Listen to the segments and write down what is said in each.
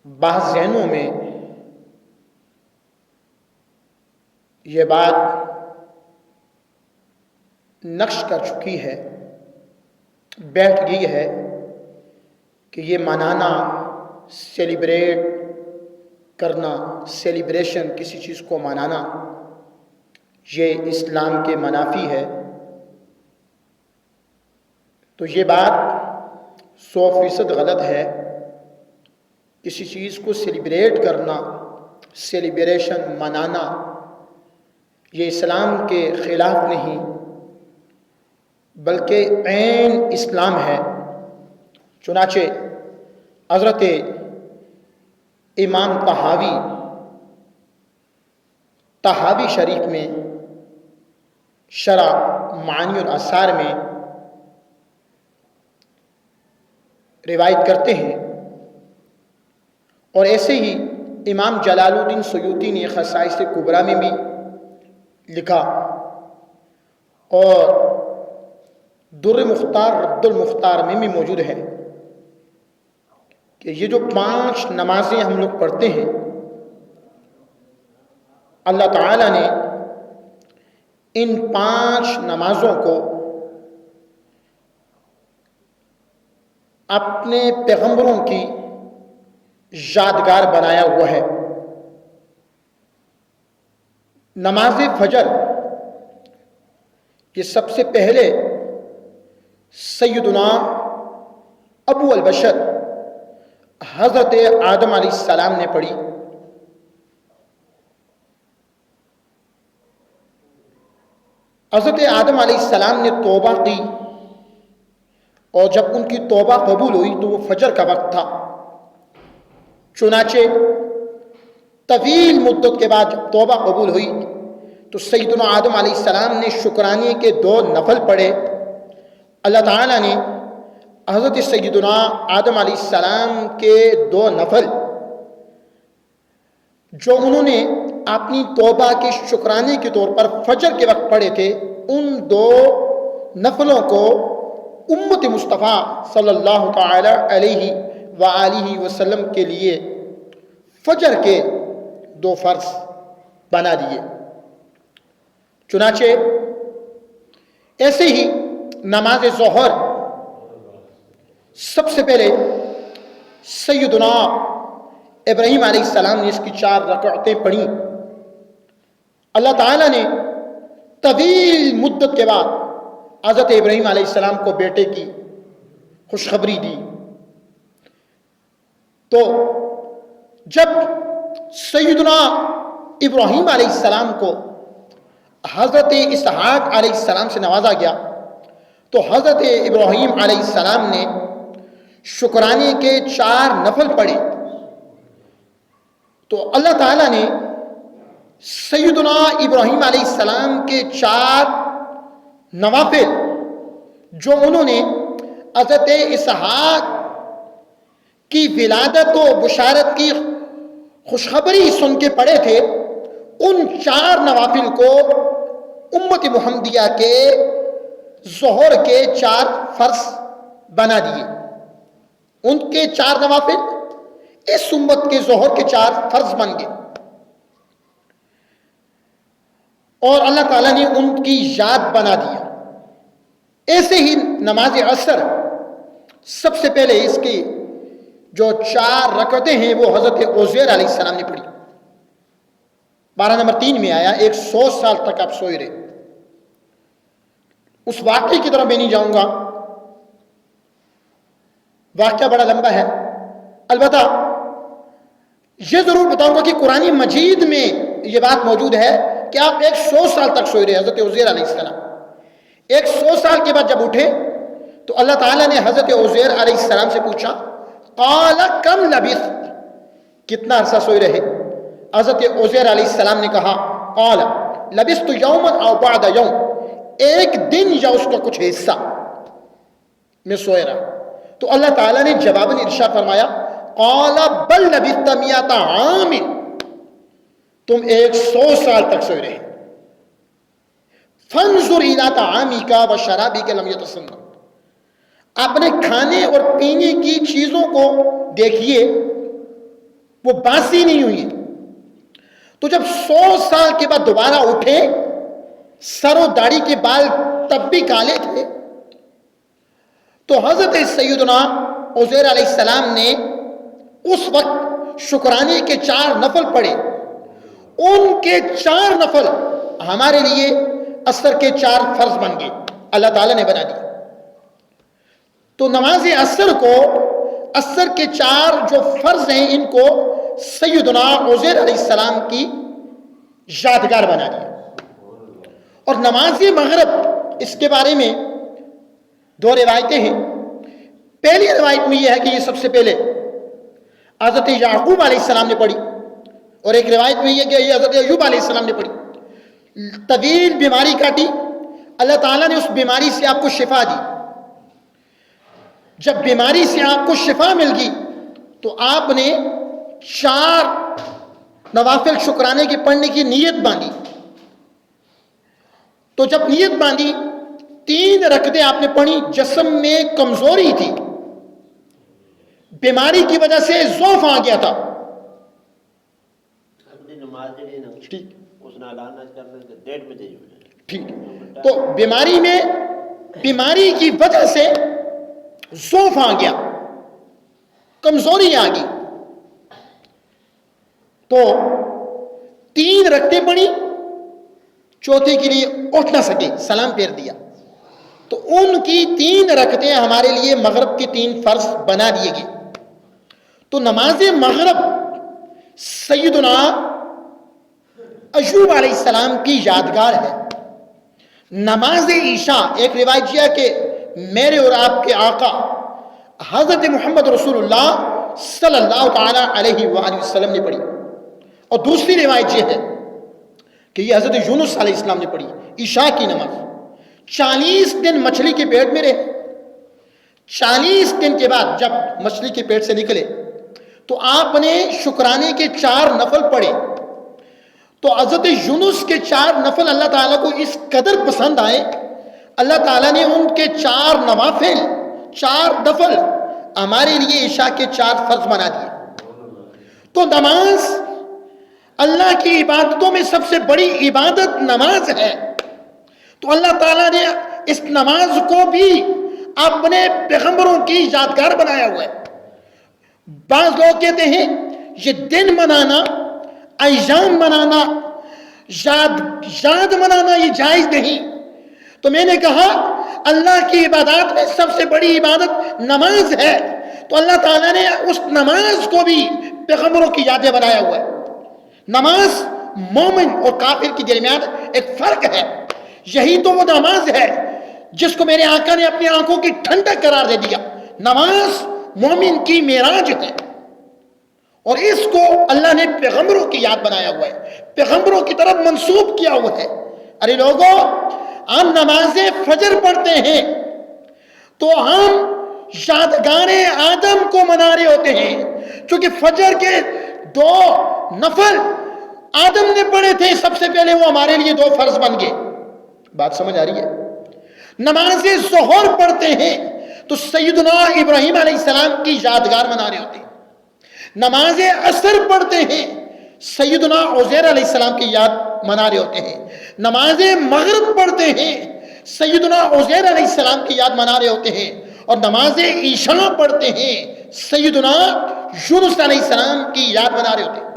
بعض ذہنوں میں یہ بات نقش کر چکی ہے، بیٹھ گئی ہے کہ یہ منانا، سیلیبریٹ کرنا، سیلیبریشن کسی چیز کو منانا یہ اسلام کے منافی ہے۔ تو یہ بات 100% غلط ہے۔ کسی چیز کو سیلیبریٹ کرنا، سیلیبریشن منانا یہ اسلام کے خلاف نہیں بلکہ عین اسلام ہے۔ چنانچہ حضرت امام طحاوی شریف میں شرح معانی الاثار میں روایت کرتے ہیں، اور ایسے ہی امام جلال الدین سیوطی نے خصائص کبریٰ میں بھی لکھا، اور در مختار رد المختار میں بھی موجود ہے کہ یہ جو 5 نمازیں ہم لوگ پڑھتے ہیں، اللہ تعالیٰ نے ان 5 نمازوں کو اپنے پیغمبروں کی یادگار بنایا ہوا ہے۔ نماز فجر یہ سب سے پہلے سیدنا ابو البشر حضرت آدم علیہ السلام نے پڑھی۔ حضرت آدم علیہ السلام نے توبہ کی، اور جب ان کی توبہ قبول ہوئی تو وہ فجر کا وقت تھا۔ چنانچہ طویل مدت کے بعد جب توبہ قبول ہوئی تو سیدنا آدم علیہ السلام نے شکرانے کے 2 نفل پڑھے۔ اللہ تعالیٰ نے حضرت سیدنا آدم علیہ السلام کے 2 نفل جو انہوں نے اپنی توبہ کے شکرانے کے طور پر فجر کے وقت پڑھے تھے، ان 2 نفلوں کو امت مصطفیٰ صلی اللہ تعالی علیہ وآلہ وسلم کے لیے فجر کے 2 فرض بنا دیے۔ چنانچہ ایسے ہی نماز ظہر سب سے پہلے سیدنا ابراہیم علیہ السلام نے اس کی 4 رکعتیں پڑھیں۔ اللہ تعالیٰ نے طویل مدت کے بعد حضرت ابراہیم علیہ السلام کو بیٹے کی خوشخبری دی۔ تو جب سیدنا ابراہیم علیہ السلام کو حضرت اسحاق علیہ السلام سے نوازا گیا تو حضرت ابراہیم علیہ السلام نے شکرانے کے 4 نفل پڑھے۔ تو اللہ تعالیٰ نے سیدنا ابراہیم علیہ السلام کے 4 نوافل جو انہوں نے حضرت اسحاق کی ولادت و بشارت کی خوشخبری سن کے پڑھے تھے، ان 4 نوافل کو امت محمدیہ کے ظہر کے 4 فرض بنا دیے۔ ان کے 4 نوافل اس امت کے ظہر کے 4 فرض بن گئے، اور اللہ تعالیٰ نے ان کی یاد بنا دیا۔ ایسے ہی نماز عصر سب سے پہلے اس کی جو 4 رکعتیں ہیں وہ حضرت عزیر علیہ السلام نے پڑھی۔ 12 نمبر 3 میں آیا 100 سال تک آپ سوئے رہے۔ اس واقعے کی طرف میں نہیں جاؤں گا، واقعہ بڑا لمبا ہے، البتہ یہ ضرور بتاؤں گا کہ قرآن مجید میں یہ بات موجود ہے کہ آپ 100 سال تک سوئے رہے حضرت عزیر علیہ السلام۔ 100 سال کے بعد جب اٹھے تو اللہ تعالیٰ نے حضرت عزیر علیہ السلام سے پوچھا، قال کم لبثت، کتنا عرصہ سوئے رہے؟ حضرت عزیر علیہ السلام نے کہا، قال لبثت یوما او بعد یوم، ایک دن یا اس کا کچھ حصہ میں سوئے رہا۔ تو اللہ تعالیٰ نے جواباً ارشاد فرمایا، قال بل لبثت 100 عام، تم 100 سال تک سوئے رہے۔ فانظر الی طعامک و شرابک لم یتسنہ، اپنے کھانے اور پینے کی چیزوں کو دیکھیے وہ باسی نہیں ہوئی. تو جب 100 سال کے بعد دوبارہ اٹھے, سر و داڑھی کے بال تب بھی کالے تھے, تو حضرت سیدنا عزیر علیہ السلام نے اس وقت شکرانے کے 4 نفل پڑھے. ان کے 4 نفل ہمارے لیے عصر کے 4 فرض بن گئے, اللہ تعالیٰ نے بنا دی. تو نماز عصر کو, عصر کے 4 جو فرض ہیں, ان کو سیدنا عزیر علیہ السلام کی یادگار بنا دیا. اور نماز مغرب, اس کے بارے میں 2 روایتیں ہیں. پہلی روایت میں یہ ہے کہ یہ سب سے پہلے حضرت یعقوب علیہ السلام نے پڑھی, اور ایک روایت میں یہ کہ یہ حضرت ایوب علیہ السلام نے پڑھی. طویل بیماری کاٹی, اللہ تعالیٰ نے اس بیماری سے آپ کو شفا دی. جب بیماری سے آپ کو شفا مل گئی تو آپ نے 4 نوافل شکرانے کے پڑھنے کی نیت باندھی. تو جب نیت باندھی 3 رکعتیں آپ نے پڑھی. جسم میں کمزوری تھی, بیماری کی وجہ سے ضعف آ گیا تھا. ٹھیک, تو بیماری کی وجہ سے ضعف آ گیا, کمزوری آ گئی. تو 3 رکعتیں پڑھی, چوتھے کے لیے اٹھ نہ سکے, سلام پھیر دیا. تو ان کی 3 رکعتیں ہمارے لیے مغرب کی 3 فرض بنا دیے گئے. تو نماز مغرب سیدنا ایوب علیہ السلام کی یادگار ہے. نماز عشاء, ایک روایت یہ ہے کہ میرے اور آپ کے آقا حضرت محمد رسول اللہ صلی اللہ تعالی علیہ وآلہ وسلم نے پڑھی. اور دوسری روایت یہ ہے کہ یہ حضرت یونس علیہ السلام نے پڑھی عشاء کی نماز. 40 دن مچھلی کے پیٹ میں رہے. 40 دن کے بعد جب مچھلی کے پیٹ سے نکلے تو آپ نے شکرانے کے 4 نفل پڑھے. تو حضرت یونس کے 4 نفل اللہ تعالیٰ کو اس قدر پسند آئے, اللہ تعالیٰ نے ان کے 4 نوافل 4 نفل ہمارے لیے عشاء کے 4 فرض بنا دیے. تو نماز اللہ کی عبادتوں میں سب سے بڑی عبادت نماز ہے. تو اللہ تعالیٰ نے اس نماز کو بھی اپنے پیغمبروں کی یادگار بنایا ہوا ہے. بعض لوگ کہتے ہیں یہ دن منانا, ایام منانا, یاد منانا یہ جائز نہیں. تو میں نے کہا اللہ کی عبادات میں سب سے بڑی عبادت نماز ہے. تو اللہ تعالیٰ نے اس نماز کو بھی پیغمبروں کی یادیں بنایا ہوا ہے. نماز مومن اور کافر کے درمیان ایک فرق ہے. یہی تو وہ نماز ہے جس کو میرے آقا نے اپنی آنکھوں کی ٹھنڈک قرار دے دیا. نماز مومن کی معراج ہے, اور اس کو اللہ نے پیغمبروں کی یاد بنایا ہوا ہے, پیغمبروں کی طرف منسوب کیا ہوا ہے. ارے لوگوں, ہم نماز فجر پڑھتے ہیں تو ہم یادگار آدم کو منا رہے ہوتے ہیں, کیونکہ فجر کے 2 نفل آدم نے پڑھے تھے سب سے پہلے, وہ ہمارے لیے 2 فرض بن گئے. بات سمجھ آ رہی ہے؟ نماز ظہر پڑھتے ہیں تو سیدنا ابراہیم علیہ السلام کی یادگار منا رہے ہوتے ہیں. نماز عصر پڑھتے ہیں سیدنا عزیر علیہ السلام کی یاد منا رہے ہوتے ہیں. نماز مغرب پڑھتے ہیں سیدنا عزیر علیہ السلام کی یاد منا رہے ہوتے ہیں. اور نماز عشاء پڑھتے ہیں سیدنا یونس علیہ السلام کی یاد منا رہے ہوتے ہیں.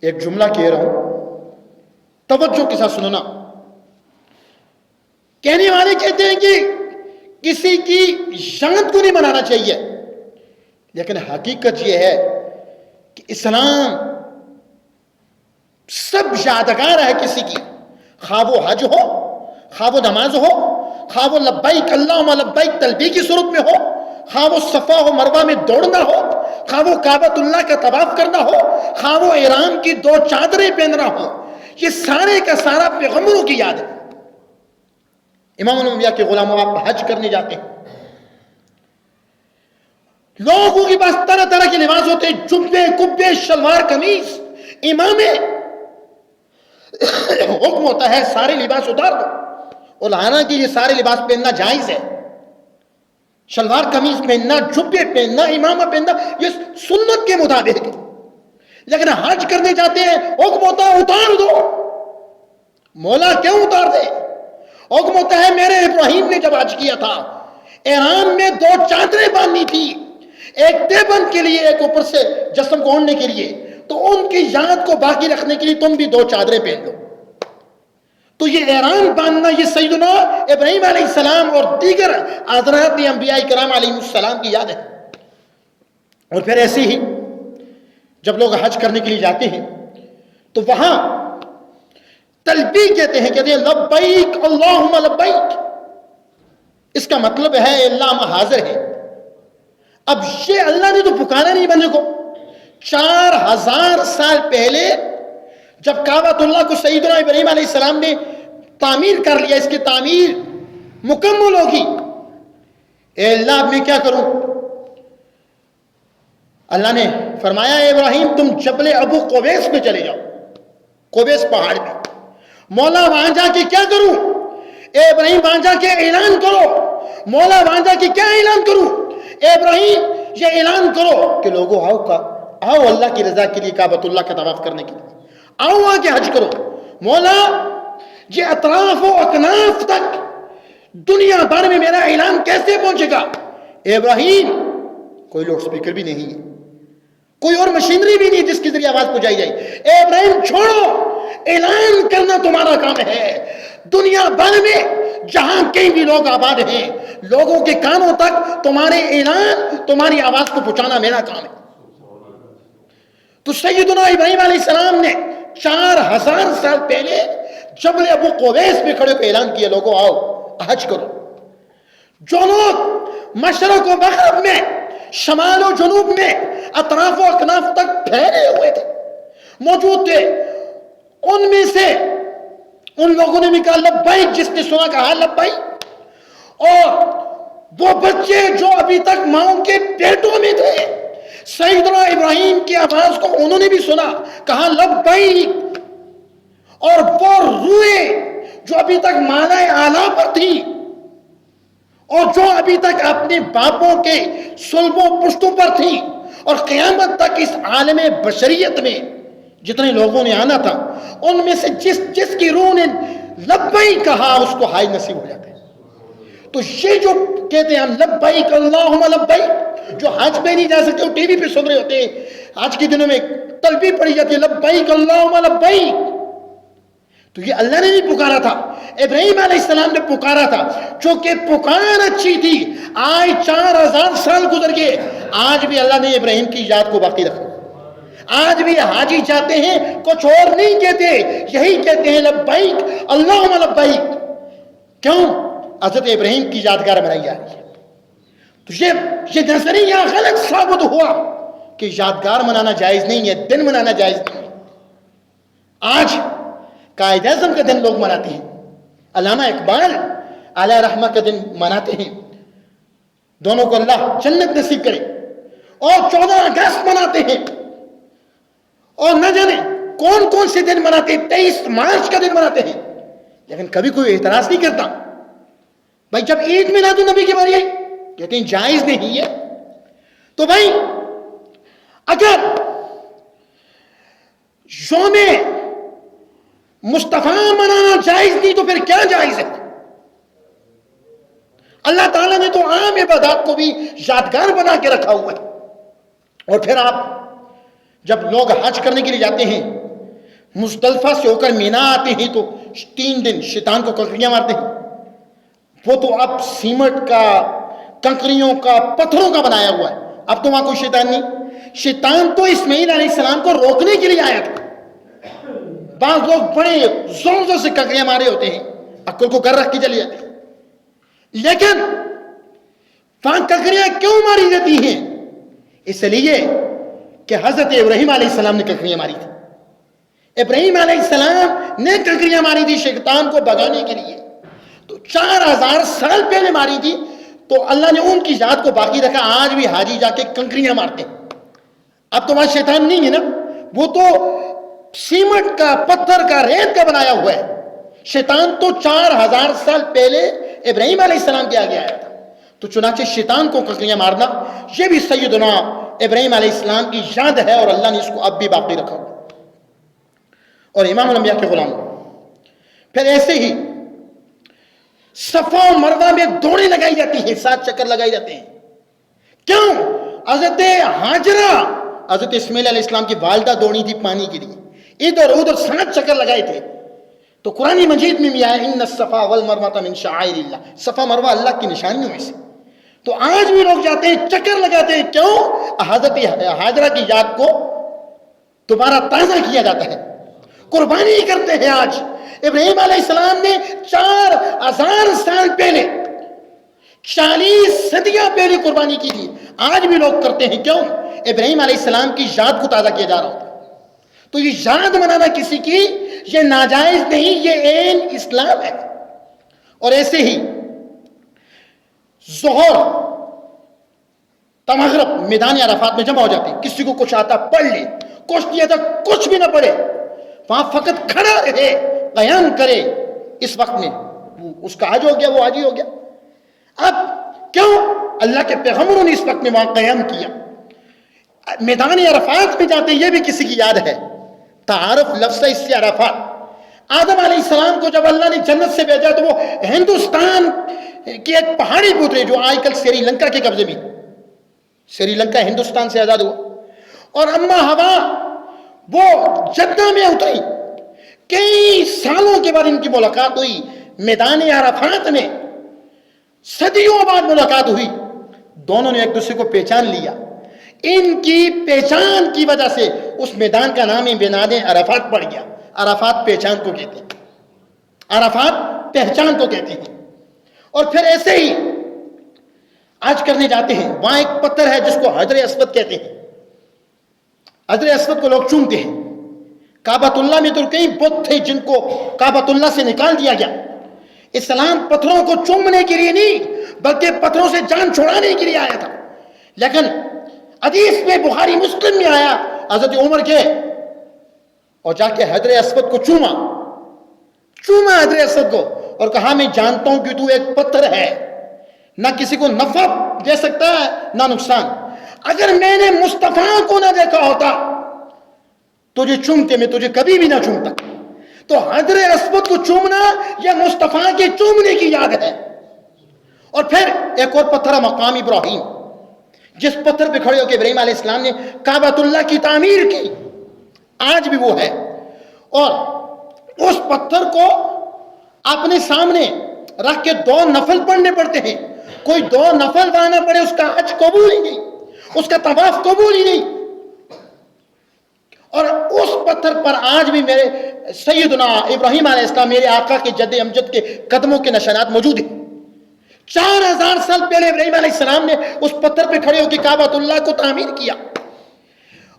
ایک جملہ کہہ رہا ہوں, توجہ کے ساتھ سننا. کہنے والے کہتے ہیں کہ کسی کی یاد کو نہیں منانا چاہیے, لیکن حقیقت یہ ہے کہ اسلام سب یادگار ہے کسی کی, خواہ وہ حج ہو, خواہ وہ نماز ہو, خواہ وہ لبیک اللہم لبیک تلبیہ کی صورت میں ہو, خواہ وہ صفا و مروہ میں دوڑنا ہو, خواہ وہ کعبۃ اللہ کا طواف کرنا ہو, خواہ وہ احرام کی 2 چادریں پہننا ہو. یہ سارے کا سارا پیغمبروں کی یاد ہے. امام الانبیاء کے غلاموں, آپ حج کرنے جاتے ہیں, لوگوں کے پاس طرح طرح کے لباس ہوتے ہیں, جبے, کبے, شلوار, قمیص. امامے حکم ہوتا ہے سارے لباس اتار دو, اور حالانکہ یہ سارے لباس پہننا جائز ہے. شلوار قمیص پہننا, جبے پہننا, امامہ پہننا, یہ سنت کے مطابق ہے. لیکن حج کرنے جاتے ہیں حکم ہوتا ہے اتار دو. مولا کیوں اتار دے؟ حکم ہوتا ہے میرے ابراہیم نے جب حج کیا تھا احرام میں 2 چادریں باندھنی تھی، ایک دیوبند کے لیے ایک اوپر سے جسم کو اوڑھنے کے لیے، تو ان کی یاد کو باقی رکھنے کے لیے تم بھی 2 چادریں پہن لو. تو یہ احرام باندھنا یہ سیدنا ابراہیم علیہ السلام اور دیگر حضرات انبیاء کرام علیہ السلام کی یاد ہے. اور پھر ایسے ہی جب لوگ حج کرنے کے لیے جاتے ہیں تو وہاں تلبیہ کہتے ہیں لبیک اللہم لبیک. اس کا مطلب ہے اللہ ہم حاضر ہیں. اب یہ اللہ نے تو پکارا نہیں بندے کو. 4000 سال پہلے جب کعبۃ اللہ کو سیدنا ابراہیم علیہ السلام نے تعمیر کر لیا، اس کی تعمیر مکمل ہوگی، اے اللہ اب میں کیا کروں؟ اللہ نے فرمایا اے ابراہیم تم جبل ابو قبیس میں چلے جاؤ، قبیس پہاڑ میں. مولا وہاں جا کے کیا کروں؟ اے ابراہیم وہاں جا کے اعلان کرو. مولا وہاں جا کے کیا اعلان کروں؟ اے ابراہیم یہ اعلان کرو کہ لوگوں آؤ اللہ کی رضا کے لیے کعبۃ اللہ کا طواف کرنے کے لیے آؤ، آ کے حج کرو. مولا یہ اطراف و اکناف تک دنیا بھر میں میرا اعلان کیسے پہنچے گا؟ اے ابراہیم کوئی لاؤڈ سپیکر بھی نہیں ہے، کوئی اور مشینری بھی نہیں جس کے ذریعے آواز پہنچائی جائے. اے ابراہیم چھوڑو، اعلان کرنا تمہارا کام ہے. دنیا بھر میں جہاں کہیں بھی لوگ آباد ہیں، لوگوں کے کانوں تک تمہارے اعلان، تمہاری آواز کو پہنچانا میرا کام ہے. تو سیدنا ابراہیم علیہ السلام نے 4000 سال پہلے جبل ابو قبیس میں کھڑے کو اعلان کیا لوگوں آؤ حج کرو. جو لوگ مشرق و مغرب میں، شمال و جنوب میں، اطراف و اکناف تک پھیلے ہوئے تھے، موجود تھے، ان میں سے ان لوگوں نے بھی کہا لبیک، جس نے سنا کہا لبیک. اور وہ بچے جو ابھی تک ماؤں کے پیٹوں میں تھے، سیدنا ابراہیم کی آواز کو انہوں نے بھی سنا، کہا لبیک. اور وہ روحیں جو ابھی تک معنی اعلیٰ پر تھی اور جو ابھی تک اپنے باپوں کے صلبوں پشتوں پر تھی، اور قیامت تک اس عالم بشریت میں جتنے لوگوں نے آنا تھا ان میں سے جس کی روح نے لبیک کہا اس کو حج نصیب ہو جاتا ہے. تو یہ جو کہتے ہیں ہم لبیک اللہم لبیک، جو حج پہ نہیں جا سکتے وہ ٹی وی پہ سن رہے ہوتے ہیں، آج کے دنوں میں تلبیہ پڑھی جاتی ہے لبیک اللہم لبیک. تو یہ اللہ نے نہیں پکارا تھا، ابراہیم علیہ السلام نے پکارا تھا. چونکہ پکار اچھی تھی، آج 4000 سال گزر گئے، آج بھی اللہ نے ابراہیم کی یاد کو باقی رکھا. آج بھی حاجی جاتے ہیں کچھ اور نہیں کہتے، یہی کہتے ہیں لبیک اللہم لبیک. کیوں؟ حضرت ابراہیم کی یادگار بنائی جا رہی ہے. تو یہ نظریہ غلط ثابت ہوا کہ یادگار منانا جائز نہیں ہے، دن منانا جائز نہیں ہے. آج قائد اعظم کا دن لوگ مناتے ہیں، علامہ اقبال علیہ رحمہ کا دن مناتے ہیں، دونوں کو اللہ جنت نصیب کرے. اور 14 اگست مناتے ہیں، اور نہ جانے کون کون سے دن مناتے ہیں، 23 مارچ کا دن مناتے ہیں. لیکن کبھی کوئی اعتراض نہیں کرتا. بھائی جب عید میلاد النبی کی باری آئی کہتے ہیں جائز نہیں ہے. تو بھائی اگر یوم مصطفیٰ منانا جائز نہیں تو پھر کیا جائز ہے؟ اللہ تعالیٰ نے تو عام عبادات کو بھی یادگار بنا کے رکھا ہوا ہے. اور پھر آپ جب لوگ حج کرنے کے لیے جاتے ہیں، مزدلفہ سے ہو کر مینا آتے ہیں تو 3 دن شیطان کو کنکریاں مارتے ہیں. وہ تو اب سیمنٹ کا، کنکریوں کا، پتھروں کا بنایا ہوا ہے. اب تو وہاں کوئی شیطان نہیں. شیطان تو اسماعیل علیہ السلام کو روکنے کے لیے آیا تھا. بعض لوگ بڑے زور زور سے کنکریاں مارے ہوتے ہیں، عقل کو گھر رکھ کے چلے جاتے ہیں. لیکن وہاں کنکریاں کیوں ماری جاتی ہیں؟ اس لیے کہ حضرت ابراہیم علیہ السلام نے کنکریاں ماری تھی. ابراہیم علیہ السلام نے کنکریاں ماری تھی شیطان کو بھگانے کے لیے. تو 4000 سال پہلے ماری تھی، تو اللہ نے ان کی یاد کو باقی رکھا. آج بھی حاجی جا کے کنکریاں مارتے ہیں. اب تو وہاں شیطان نہیں ہے نا، وہ تو سیمنٹ کا، پتھر کا، ریت کا بنایا ہوا ہے. شیطان تو 4000 سال پہلے ابراہیم علیہ السلام کے آگے آیا تھا. تو چنانچہ شیطان کو کنکریاں مارنا یہ بھی سیدنا ابراہیم علیہ السلام کی یاد ہے اور اللہ نے اس کو اب بھی باقی رکھا ہوا. اور امام الانبیاء کے غلام. پھر ایسے ہی صفا و مروہ میں دوڑیں لگائی جاتی ہیں, 7 چکر لگائی جاتے ہیں. کیوں؟ حضرت ہاجرہ حضرت اسماعیل علیہ السلام کی والدہ دوڑی تھی پانی کے لیے, ادھر ادھر 7 چکر لگائے تھے. تو قرآن مجید میں بھی آیا ان الصفا والمروہ من شعائر اللہ, صفا مروہ اللہ کی نشانیوں میں سے. تو آج بھی لوگ جاتے ہیں چکر لگاتے ہیں. کیوں؟ حضرت ہاجرہ کی یاد کو دوبارہ تازہ کیا جاتا ہے, قربانی کرتے ہیں. آج ابراہیم علیہ السلام نے 4000 سال پہلے 40 صدیاں پہلے قربانی کی تھی, آج بھی لوگ کرتے ہیں. کیوں؟ ابراہیم علیہ السلام کی یاد کو تازہ کیا جا رہا ہوتا ہے. تو یہ یاد منانا کسی کی یہ ناجائز نہیں, یہ عین اسلام ہے. اور ایسے ہی ظہر تمغرب میدان عرفات میں جمع ہو جاتے ہیں. کسی کو کچھ آتا پڑھ لے, کچھ نہیں آتا کچھ بھی نہ پڑھے, وہاں فقط کھڑا رہے, قیام کرے. اس وقت میں اس کا حج ہو گیا, وہ حاجی ہو گیا. اب کیوں؟ اللہ کے پیغمبروں نے اس وقت میں وہاں قیام کیا. میدان عرفات میں جاتے, یہ بھی کسی کی یاد ہے. تعارف لفظ اس سے عرفات. آدم علیہ السلام کو جب اللہ نے جنت سے بھیجا تو وہ ہندوستان کی ایک پہاڑی پہ اترے جو آج کل سری لنکا کے قبضے میں. سری لنکا ہندوستان سے آزاد ہوا. اور اما ہوا وہ جدہ میں اتری. کئی سالوں کے بعد ان کی ملاقات ہوئی میدان عرفات میں. صدیوں بعد ملاقات ہوئی. دونوں نے ایک دوسرے کو پہچان لیا. ان کی پہچان کی وجہ سے اس میدان کا نام میدان عرفات پڑ گیا. عرفات پہچان کو کہتے ہیں, عرفات پہچان کو کہتے ہیں. اور پھر ایسے ہی آج کرنے جاتے ہیں, وہاں ایک پتھر ہے جس کو حجر اسود کہتے ہیں. حجر اسود کو لوگ چومتے ہیں. کعبۃ اللہ میں تو کئی بت تھے جن کو کعبۃ اللہ سے نکال دیا گیا. اسلام پتھروں کو چومنے کے لیے نہیں بلکہ پتھروں سے جان چھڑانے کے لیے آیا تھا. لیکن حدیث میں بخاری مسلم میں آیا حضرت عمر کے اور جا کے حجر اسود کو چوما حجر اسود کو اور کہا میں جانتا ہوں کہ تو ایک پتھر ہے, نہ کسی کو نفع دے سکتا ہے نہ نقصان. اگر میں نے مصطفیٰ کو نہ دیکھا ہوتا تجھے چومتے, میں تجھے کبھی بھی نہ چومتا. تو حجر اسود کو چومنا یہ مصطفیٰ کے چومنے کی یاد ہے. اور پھر ایک اور پتھر مقام ابراہیم, جس پتھر پہ کھڑے ہو کے ابراہیم علیہ السلام نے کعبۃ اللہ کی تعمیر کی, آج بھی وہ ہے. اور اس پتھر کو اپنے سامنے رکھ کے 2 نفل پڑھنے پڑتے ہیں. کوئی 2 نفل پڑھنا پڑے اس کا حج قبول ہی نہیں, اس کا طواف قبول ہی نہیں. اور اس پتھر پر آج بھی میرے سیدنا ابراہیم علیہ السلام میرے آقا کے جد امجد کے قدموں کے نشانات موجود ہیں. 4000 سال پہلے ابراہیم علیہ السلام نے اس پتھر پہ کھڑے ہو کے کعبۃ اللہ کو تعمیر کیا.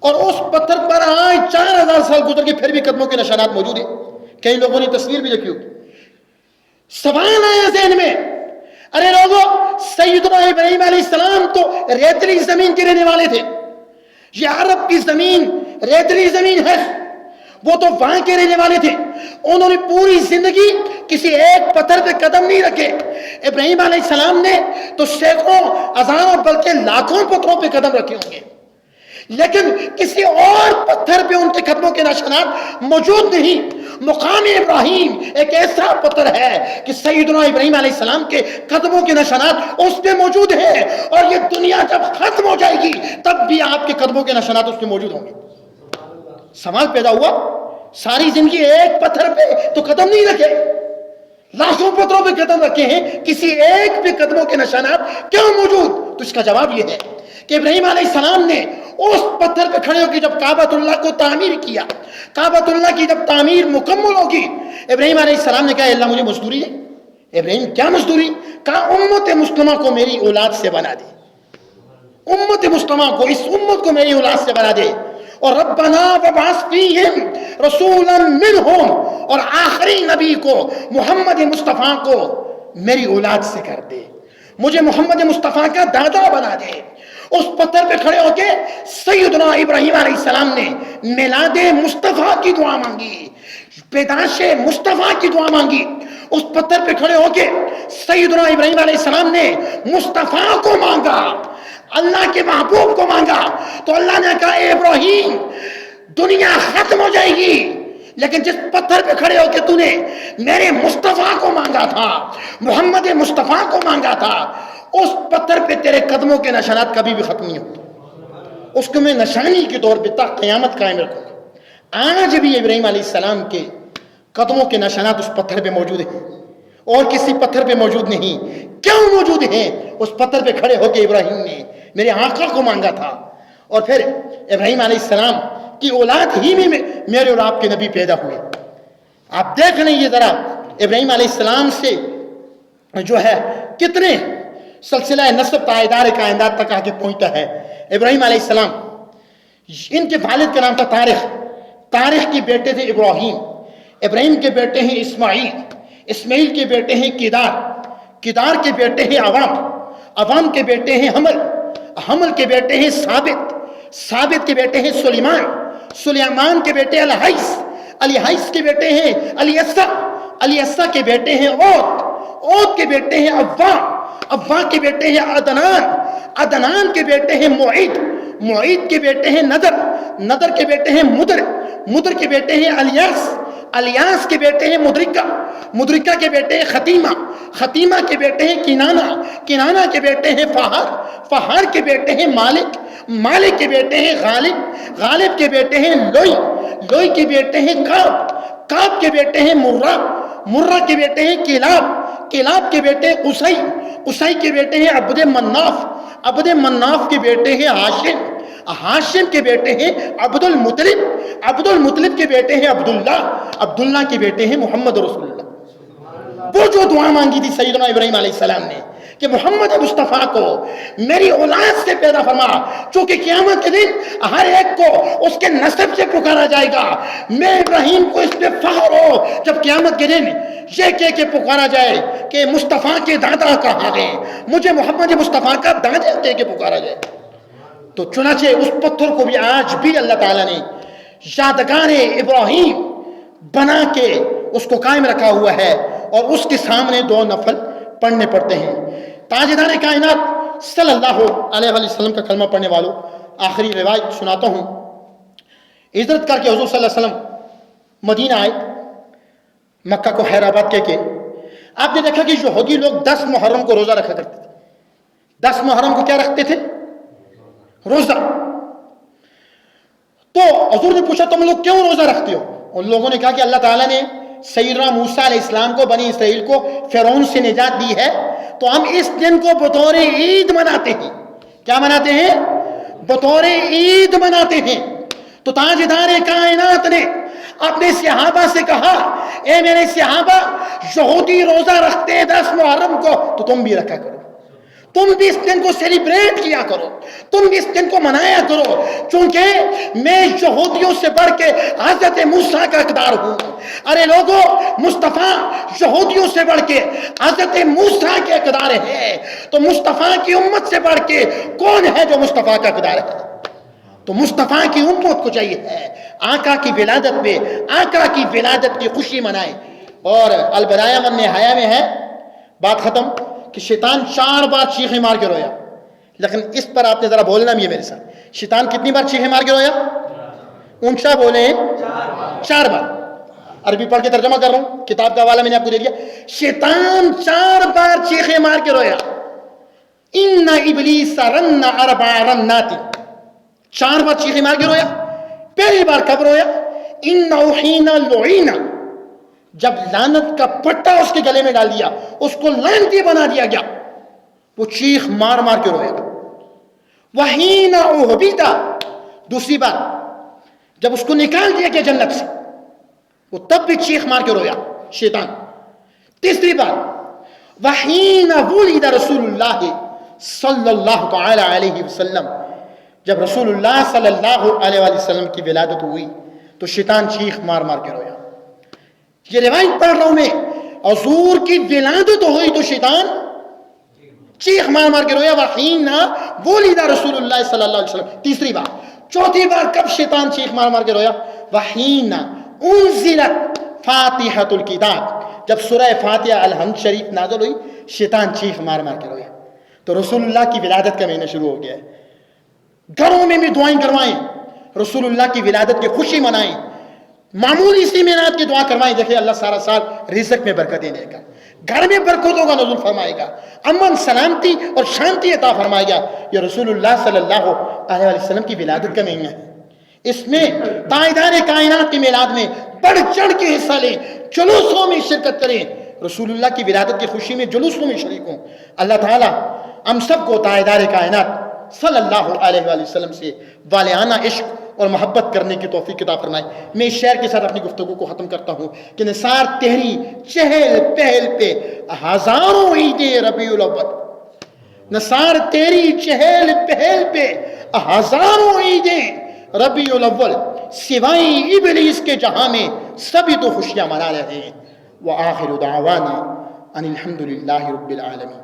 اور اس پتھر پر آج 4000 سال گزر کے پھر بھی قدموں کے نشانات موجود ہیں. کئی لوگوں نے تصویر بھی رکھی ہوگی. سوال آیا ذہن میں, ارے لوگوں سیدنا ابراہیم علیہ السلام تو ریتلی زمین کے رہنے والے تھے. یہ عرب کی زمین ریتلی زمین ہے, وہ تو وہاں کے رہنے والے تھے. انہوں نے پوری زندگی کسی ایک پتھر پہ قدم نہیں رکھے. ابراہیم علیہ السلام نے تو سینکڑوں ہزاروں بلکہ لاکھوں پتھروں پہ قدم رکھے ہوں گے, لیکن کسی اور پتھر پہ ان کے قدموں کے نشانات موجود نہیں. مقام ابراہیم ایک ایسا پتھر ہے کہ سیدنا ابراہیم علیہ السلام کے قدموں کے نشانات اس پہ موجود ہیں, اور یہ دنیا جب ختم ہو جائے گی تب بھی آپ کے قدموں کے نشانات اس پہ موجود ہوں گے. سوال پیدا ہوا, ساری زندگی ایک پتھر پہ تو قدم نہیں رکھے, لاکھوں پتھروں پہ قدم رکھے ہیں, کسی ایک پہ قدموں کے نشانات کیوں موجود؟ تو اس کا جواب یہ ہے کہ ابراہیم علیہ السلام نے اس پتھر پہ کھڑے ہو کے جب کعبۃ اللہ کو تعمیر کیا, کعبۃ اللہ کی جب تعمیر مکمل ہوگی, ابراہیم علیہ السلام نے کہا اللہ مجھے مزدوری دے. ابراہیم کیا مزدوری؟ کہا امت مسلمہ کو میری اولاد سے بنا دے, امت مسلمہ کو, اس امت کو میری اولاد سے بنا دے. اور ربنا وابعث فیہم رسولا منہم, اور آخری نبی کو محمد مصطفیٰ کو میری اولاد سے کر دے, مجھے محمد مصطفیٰ کا دادا بنا دے. اس پتھر پہ کھڑے ہو کے سیدنا ابراہیم علیہ السلام نے میلاد مصطفیٰ کی دعا مانگی, پیدائش مصطفیٰ کی دعا مانگی. اس پتھر پہ کھڑے ہو کے سیدنا ابراہیم علیہ السلام نے مصطفیٰ کو مانگا. اللہ کے محبوب کو مانگا تو اللہ نے کہا اے ابراہیم دنیا ختم ہو جائے گی، لیکن جس پتھر پہ کھڑے ہو کے تو نے میرے مصطفیٰ کو مانگا تھا، محمد مصطفیٰ کو مانگا تھا، اس پتھر پہ تیرے قدموں کے نشانات کبھی بھی ختم نہیں ہوتے، اس کو میں نشانی کے طور پہ تا قیامت قائم رکھوں گا۔ آج بھی ابراہیم علیہ السلام کے قدموں کے نشانات اس پتھر پہ موجود ہیں اور کسی پتھر پہ موجود نہیں۔ کیوں موجود ہیں؟ اس پتھر پہ کھڑے ہو کے ابراہیم نے میرے آقا کو مانگا تھا، اور پھر ابراہیم علیہ السلام کی اولاد ہی میں میرے اور آپ کے نبی پیدا ہوئے۔ آپ دیکھ لیں یہ ذرا ابراہیم علیہ السلام سے جو ہے کتنے سلسلہ نسب پائیدار کائنات تک آگے پہنچتا ہے۔ ابراہیم علیہ السلام، ان کے والد کا نام تھا طارق، طارق کے بیٹے تھے ابراہیم، ابراہیم کے بیٹے ہیں اسماعیل، اسماعیل کے بیٹے ہیں کدار، کدار کے بیٹے ہیں عوام، عوام کے بیٹے ہیں حمل، حمل کے بیٹے ہیں ثابت، ثابت کے بیٹے ہیں سلیمان، سلیمان کے بیٹے الحیث، الحیث کے بیٹے ہیں الیسع، الیسع کے بیٹے ہیں عود، عود کے بیٹے ہیں ابوا، ابوا کے بیٹے ہیں عدنان، عدنان کے بیٹے ہیں معید، معید کے بیٹے ہیں نذر، نذر کے بیٹے ہیں مدر، مدر کے بیٹے ہیں الیاس، الیاس کے بیٹے ہیں مدرکہ، مدرکہ کے بیٹے ہیں ختیمہ، ختیمہ کے بیٹے ہیں کنانہ، کنانہ کے بیٹے ہیں فہر، فہر کے بیٹے ہیں مالک، مالک کے بیٹے ہیں غالب، غالب کے بیٹے ہیں لوئی، لوئی کے بیٹے ہیں کعب، کعب کے بیٹے ہیں مرہ، مرہ کے بیٹے ہیں کلاب، کلاب کے بیٹے ہیں قصی، قصی کے بیٹے ہیں عبد مناف، عبد مناف کے بیٹے ہیں ہاشم، ہاشم کے بیٹے ہیں عبد المطلب، عبد المطلب کے بیٹے ہیں عبداللہ، عبداللہ کے بیٹے ہیں محمد رسول اللہ۔ وہ جو دعا مانگی تھی سیدنا ابراہیم علیہ السلام نے کہ محمد مصطفیٰ کو میری اولاد سے پیدا فرما، چونکہ قیامت کے دن ہر ایک کو اس کے نسب سے پکارا جائے گا، میں ابراہیم کو اس پہ فخر ہو جب قیامت کے دن یہ کہہ کے پکارا جائے کہ مصطفیٰ کے دادا کہاں گئے، مجھے محمد مصطفیٰ کا دادا کہہ کے پکارا جائے۔ تو چنانچہ اس پتھر کو بھی آج بھی اللہ تعالیٰ نے یادگار ابراہیم بنا کے اس کو قائم رکھا ہوا ہے، اور اس کے سامنے 2 نفل پڑھنے پڑتے ہیں۔ تاجدار کائنات صلی اللہ علیہ وسلم کا کلمہ پڑھنے والوں، آخری روایت سناتا ہوں۔ ہجرت کر کے حضور صلی اللہ علیہ وسلم مدینہ آئے، مکہ کو خیر آباد کہہ کے۔ آپ نے دیکھا کہ یہودی لوگ 10 محرم کو روزہ رکھا کرتے تھے۔ 10 محرم کو کیا رکھتے تھے؟ روزہ۔ تو حضور نے پوچھا تم لوگ کیوں روزہ رکھتے ہو؟ ان لوگوں نے کہا کہ اللہ تعالیٰ نے سیدنا موسیٰ علیہ السلام کو، بنی اسرائیل کو فرعون سے نجات دی ہے، تو ہم اس دن کو بطور عید مناتے ہیں۔ کیا مناتے ہیں؟ بطور عید مناتے ہیں۔ تو تاجدار کائنات نے اپنے صحابہ سے کہا اے میرے صحابہ، یہودی روزہ رکھتے ہیں 10 محرم کو، تو تم بھی رکھا کرو، تم بھی اس دن کو سیلیبریٹ کیا کرو، تم بھی اس دن کو منایا کرو، چونکہ میں یہودیوں سے بڑھ کے حضرت موسیٰ کا اقدار ہوں۔ ارے لوگوں، مصطفیٰ یہودیوں سے بڑھ کے حضرت موسیٰ کے اقدار ہے، تو مصطفیٰ کی امت سے بڑھ کے کون ہے جو مصطفیٰ کا اقدار ہے؟ تو مصطفیٰ کی امت کو چاہیے ہے آقا کی ولادت پہ، آقا کی ولادت کی خوشی منائے۔ اور البدایہ والنہایہ میں ہے، بات ختم، کہ شیطان 4 بار چیخیں مار کے رویا، لیکن اس پر آپ نے ذرا بولنا بھی ہے میرے ساتھ۔ شیطان کتنی بار چیخیں مار کے رویا؟ اونچا بولیں، 4 بار۔ عربی پڑھ کے ترجمہ کر رہا ہوں، کتاب کا حوالہ میں نے آپ کو دے دیا۔ شیطان 4 بار چیخیں مار کے رویا۔ ان ابلیس رن 4 رنات، 4 بار چیخیں مار کے رویا۔ پہلی بار کب رویا؟ انہ حین لعین، جب لعنت کا پٹا اس کے گلے میں ڈال دیا، اس کو لعنتی بنا دیا گیا، وہ چیخ مار مار کے رویا۔ وحین احبیتا، دوسری بار جب اس کو نکال دیا گیا جنت سے، وہ تب بھی چیخ مار کے رویا شیطان۔ تیسری بار وحین ولد رسول اللہ صلی اللہ تعالی علیہ وسلم، جب رسول اللہ صلی اللہ علیہ وسلم کی ولادت ہوئی تو شیطان چیخ مار مار کے رویا۔ یہ روایت پڑھ رہا ہوں میں، حضور کی ولادت ہوئی تو شیطان چیخ مار مار کے رویا۔ وحین ولد رسول اللہ صلی اللہ علیہ وسلم، تیسری بار۔ چوتھی بار کب شیطان چیخ مار مار کے رویا؟ وحین انزلت فاتحۃ الکتاب، جب سورہ فاتحہ الحمد شریف نازل ہوئی، شیطان چیخ مار مار کے رویا۔ تو رسول اللہ کی ولادت کا مہینہ شروع ہو گیا ہے. گھروں میں بھی دعائیں کروائیں, رسول اللہ کی ولادت کی خوشی منائیں, معمولی سی مینات کی دعا کروائیں. دیکھیں اللہ سارا سال رزق میں برکتیں دے گا, گھر میں برکتوں کا نزول فرمائے گا, امن سلامتی اور شانتی عطا فرمائے گا. یہ رسول اللہ صلی اللہ علیہ وسلم کی ولادت کا مہینہ ہے. اس میں تاجدار کائنات کی میلاد میں بڑھ چڑھ کے حصہ لیں, جلوسوں میں شرکت کریں, رسول اللہ کی ولادت کی خوشی میں جلوسوں میں شریک ہوں. اللہ تعالی ہم سب کو تاجدار کائنات صلی اللہ علیہ وآلہ وسلم سے والہانہ عشق اور محبت کرنے کی توفیق عطا فرمائے. میں اس شعر کے ساتھ اپنی گفتگو کو ختم کرتا ہوں کہ نثار تیری چہل پہل پہ ہزاروں عیدیں ربیع الاول, نثار تیری چہل پہل پہ ہزاروں عیدیں ربیع الاول, سوائے ابلیس کے جہاں میں سبھی تو خوشیاں منا رہے ہیں. وآخر دعوانا ان الحمد للہ رب العالمین.